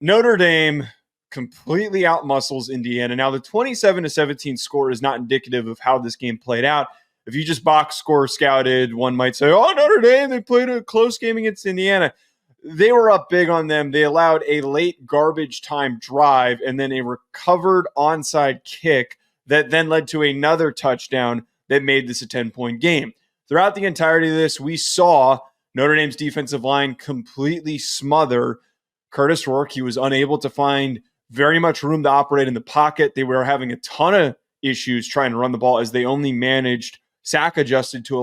Notre Dame completely outmuscles Indiana. Now, the 27-17 score is not indicative of how this game played out. If you just box score scouted, one might say, oh, Notre Dame, they played a close game against Indiana. They were up big on them. They allowed a late garbage time drive and then a recovered onside kick that then led to another touchdown that made this a 10-point game. Throughout the entirety of this, we saw Notre Dame's defensive line completely smother Curtis Rourke. He was unable to find very much room to operate in the pocket. They were having a ton of issues trying to run the ball as they only managed sack adjusted to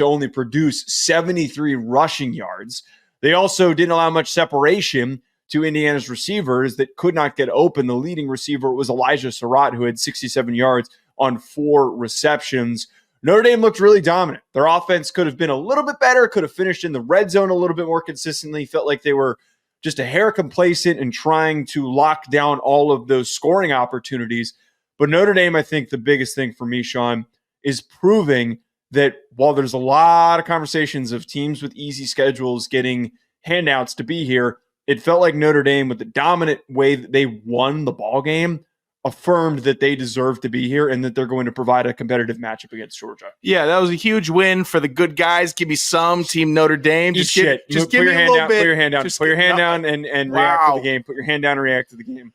only produce 73 rushing yards. They also didn't allow much separation to Indiana's receivers that could not get open. The leading receiver was Elijah Surratt, who had 67 yards on 4 receptions. Notre Dame looked really dominant. Their offense could have been a little bit better, could have finished in the red zone a little bit more consistently, felt like they were just a hair complacent and trying to lock down all of those scoring opportunities. But Notre Dame, I think the biggest thing for me, Sean, is proving that while there's a lot of conversations of teams with easy schedules getting handouts to be here, it felt like Notre Dame, with the dominant way that they won the ball game, affirmed that they deserve to be here and that they're going to provide a competitive matchup against Georgia. Yeah, that was a huge win for the good guys. Give me some, Team Notre Dame. Just give me a little bit. Put your hand down. Put your hand down and react to the game. Put your hand down and react to the game.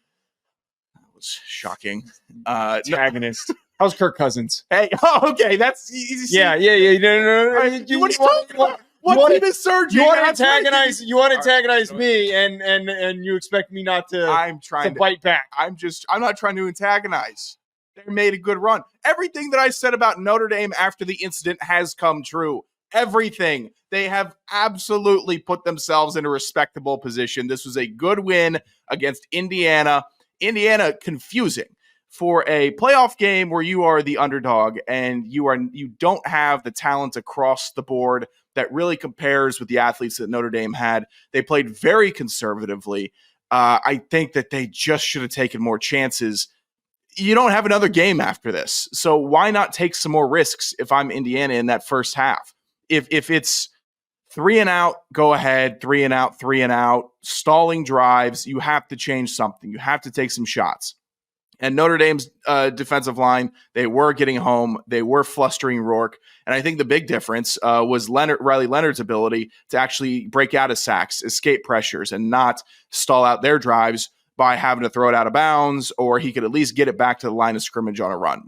That was shocking. Antagonist. How's Kirk Cousins? Hey, okay, that's easy. Yeah. No. What team is surging? You want to antagonize me, and you expect me not to. I'm trying to bite back. I'm not trying to antagonize. They made a good run. Everything that I said about Notre Dame after the incident has come true. Everything. They have absolutely put themselves in a respectable position. This was a good win against Indiana. Indiana, confusing for a playoff game where you are the underdog and you don't have the talent across the board that really compares with the athletes that Notre Dame had. They played very conservatively. I think that they just should have taken more chances. You don't have another game after this, so why not take some more risks if I'm Indiana in that first half? If it's 3 and out, go ahead, 3 and out, 3 and out, stalling drives, you have to change something. You have to take some shots. And Notre Dame's defensive line, they were getting home. They were flustering Rourke. And I think the big difference was Riley Leonard's ability to actually break out of sacks, escape pressures, and not stall out their drives by having to throw it out of bounds, or he could at least get it back to the line of scrimmage on a run.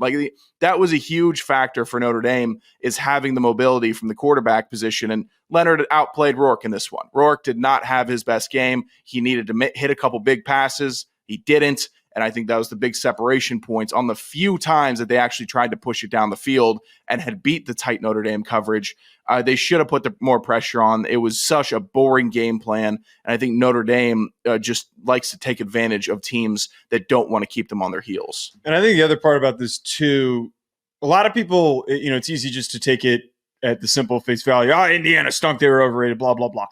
That was a huge factor for Notre Dame, is having the mobility from the quarterback position. And Leonard outplayed Rourke in this one. Rourke did not have his best game. He needed to hit a couple big passes. He didn't. And I think that was the big separation points on the few times that they actually tried to push it down the field and had beat the tight Notre Dame coverage. They should have put more pressure on. It was such a boring game plan. And I think Notre Dame just likes to take advantage of teams that don't want to keep them on their heels. And I think the other part about this too, a lot of people, it's easy just to take it at the simple face value. Indiana stunk. They were overrated, blah, blah, blah.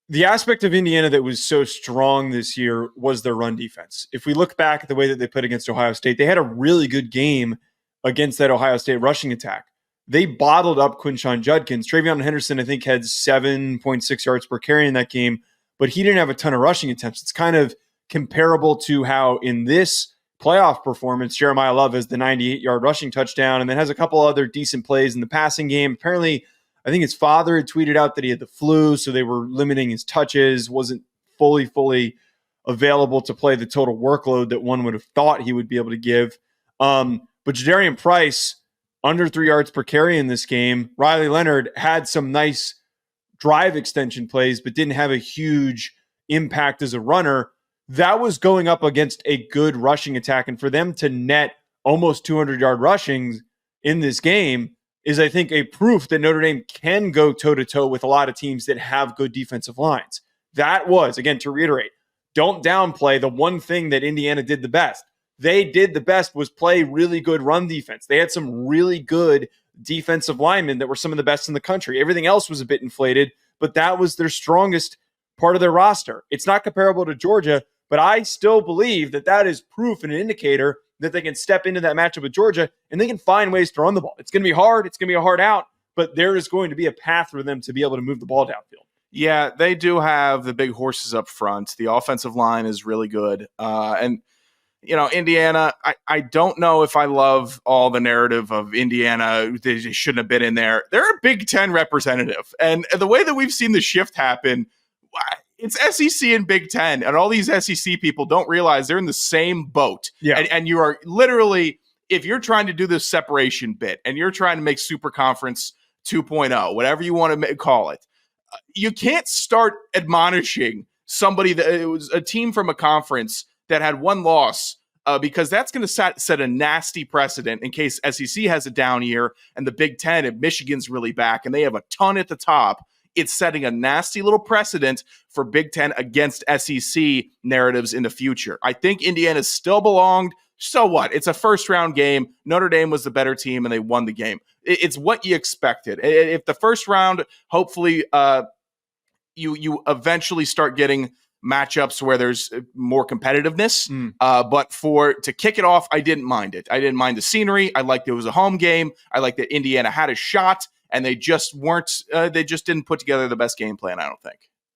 The aspect of Indiana that was so strong this year was their run defense. If we look back at the way that they played against Ohio State, they had a really good game against that Ohio State rushing attack. They bottled up Quinshon Judkins. Travion Henderson, I think, had 7.6 yards per carry in that game, but he didn't have a ton of rushing attempts. It's kind of comparable to how in this playoff performance, Jeremiah Love has the 98-yard rushing touchdown and then has a couple other decent plays in the passing game. Apparently, I think his father had tweeted out that he had the flu, so they were limiting his touches, wasn't fully available to play the total workload that one would have thought he would be able to give. But Jadarian Price, under 3 yards per carry in this game. Riley Leonard had some nice drive extension plays, but didn't have a huge impact as a runner. That was going up against a good rushing attack. And for them to net almost 200-yard rushing in this game is, I think, a proof that Notre Dame can go toe-to-toe with a lot of teams that have good defensive lines. That was, again, to reiterate, don't downplay the one thing that Indiana did the best. They did the best was play really good run defense. They had some really good defensive linemen that were some of the best in the country. Everything else was a bit inflated, but that was their strongest part of their roster. It's not comparable to Georgia, but I still believe that that is proof and an indicator that they can step into that matchup with Georgia and they can find ways to run the ball. It's going to be hard. It's going to be a hard out, but there is going to be a path for them to be able to move the ball downfield. Yeah, they do have the big horses up front. The offensive line is really good. Indiana, I don't know if I love all the narrative of Indiana. They shouldn't have been in there. They're a Big Ten representative. And the way that we've seen the shift happen, it's SEC and Big Ten. And all these SEC people don't realize they're in the same boat. Yeah. And you are literally, if you're trying to do this separation bit and you're trying to make Super Conference 2.0, whatever you want to call it, you can't start admonishing somebody that it was a team from a conference that had one loss because that's going to set a nasty precedent in case SEC has a down year and the Big Ten, if Michigan's really back and they have a ton at the top, it's setting a nasty little precedent for Big Ten against SEC narratives in the future. I think Indiana still belonged. So what? It's a first-round game. Notre Dame was the better team, and they won the game. It's what you expected. If the first round, hopefully, you eventually start getting matchups where there's more competitiveness. But to kick it off, I didn't mind it. I didn't mind the scenery. I liked it was a home game. I liked that Indiana had a shot, and they just weren't. They just didn't put together the best game plan, I don't think.